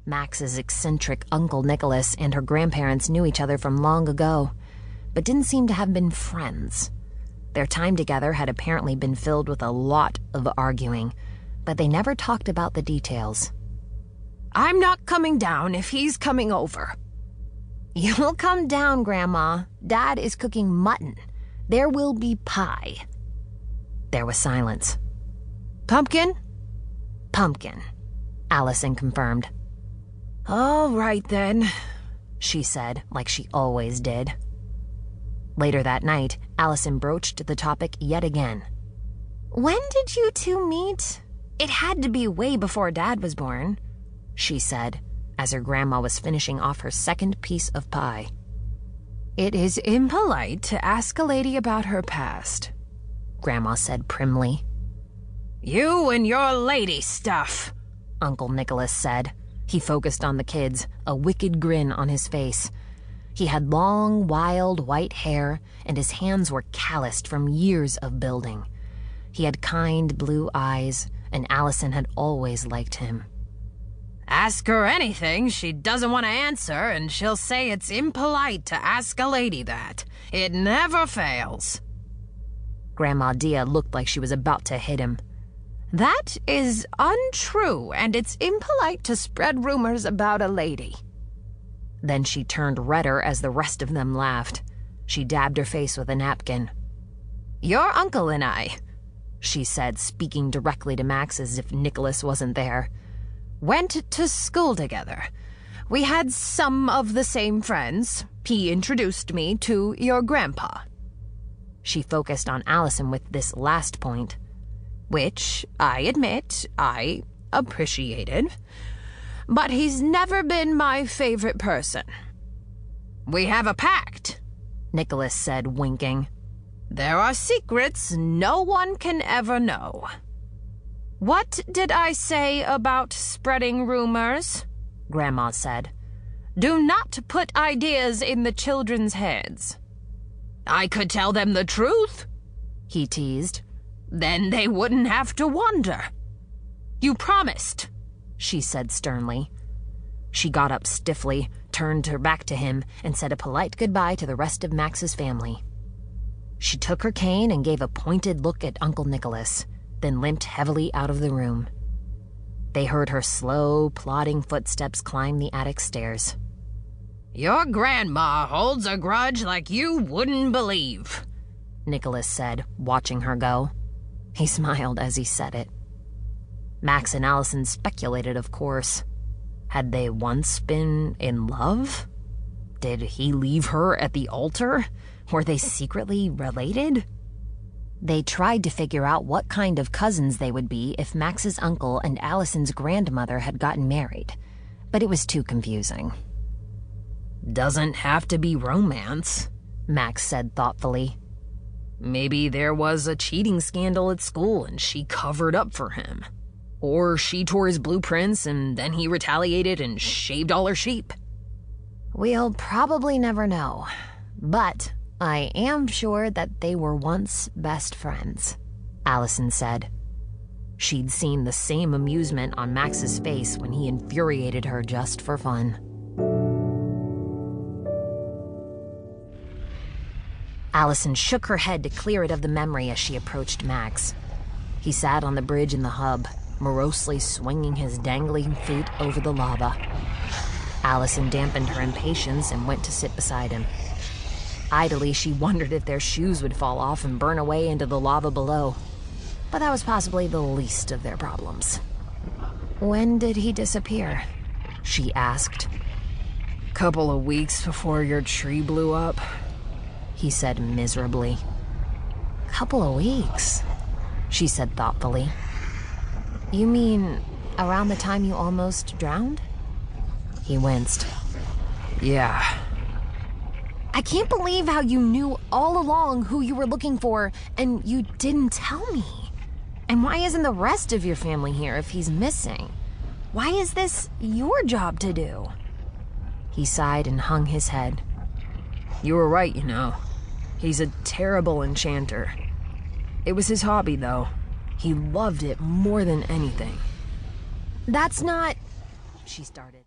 Max's eccentric Uncle Nicholas and her grandparents knew each other from long ago, but didn't seem to have been friends. Their time together had apparently been filled with a lot of arguing, but they never talked about the details. "I'm not coming down if he's coming over." "You'll come down, Grandma. Dad is cooking mutton. There will be pie." There was silence. "Pumpkin?" "Pumpkin," Alison confirmed. "All right, then," she said, like she always did. Later that night, Alison broached the topic yet again. "When did you two meet? It had to be way before Dad was born," she said, as her grandma was finishing off her second piece of pie. "It is impolite to ask a lady about her past," Grandma said primly. "You and your lady stuff," Uncle Nicholas said. He focused on the kids, a wicked grin on his face. He had long, wild white hair, and his hands were calloused from years of building. He had kind blue eyes, and Alison had always liked him. "Ask her anything she doesn't want to answer, and she'll say it's impolite to ask a lady that. It never fails." Grandma Dia looked like she was about to hit him. "That is untrue, and it's impolite to spread rumors about a lady." Then she turned redder as the rest of them laughed. She dabbed her face with a napkin. "Your uncle and I," she said, speaking directly to Max as if Nicholas wasn't there, "went to school together. We had some of the same friends. He introduced me to your grandpa." She focused on Alison with this last point. "Which, I admit, I appreciated. But he's never been my favorite person." "We have a pact," Nicholas said, winking. "There are secrets no one can ever know." "What did I say about spreading rumors?" Grandma said. "Do not put ideas in the children's heads." "I could tell them the truth," he teased. "Then they wouldn't have to wonder." "You promised," she said sternly. She got up stiffly, turned her back to him, and said a polite goodbye to the rest of Max's family. She took her cane and gave a pointed look at Uncle Nicholas, then limped heavily out of the room. They heard her slow, plodding footsteps climb the attic stairs. "Your grandma holds a grudge like you wouldn't believe," Nicholas said, watching her go. He smiled as he said it. Max and Alison speculated, of course. Had they once been in love? Did he leave her at the altar? Were they secretly related? They tried to figure out what kind of cousins they would be if Max's uncle and Alison's grandmother had gotten married, but it was too confusing. "Doesn't have to be romance," Max said thoughtfully. "Maybe there was a cheating scandal at school and she covered up for him. Or she tore his blueprints and then he retaliated and shaved all her sheep." We'll probably never know, but I am sure that they were once best friends, Alison said. She'd seen the same amusement on Max's face when he infuriated her just for fun. Alison shook her head to clear it of the memory as she approached Max. He sat on the bridge in the hub, morosely swinging his dangling feet over the lava. Alison dampened her impatience and went to sit beside him. Idly, she wondered if their shoes would fall off and burn away into the lava below. But that was possibly the least of their problems. "When did he disappear?" she asked. "Couple of weeks before your tree blew up," he said miserably. "Couple of weeks," she said thoughtfully. "You mean around the time you almost drowned?" He winced. "Yeah." "I can't believe how you knew all along who you were looking for and you didn't tell me. And why isn't the rest of your family here if he's missing? Why is this your job to do?" He sighed and hung his head. "You were right, you know. He's a terrible enchanter. It was his hobby, though. He loved it more than anything." "That's not..." she started.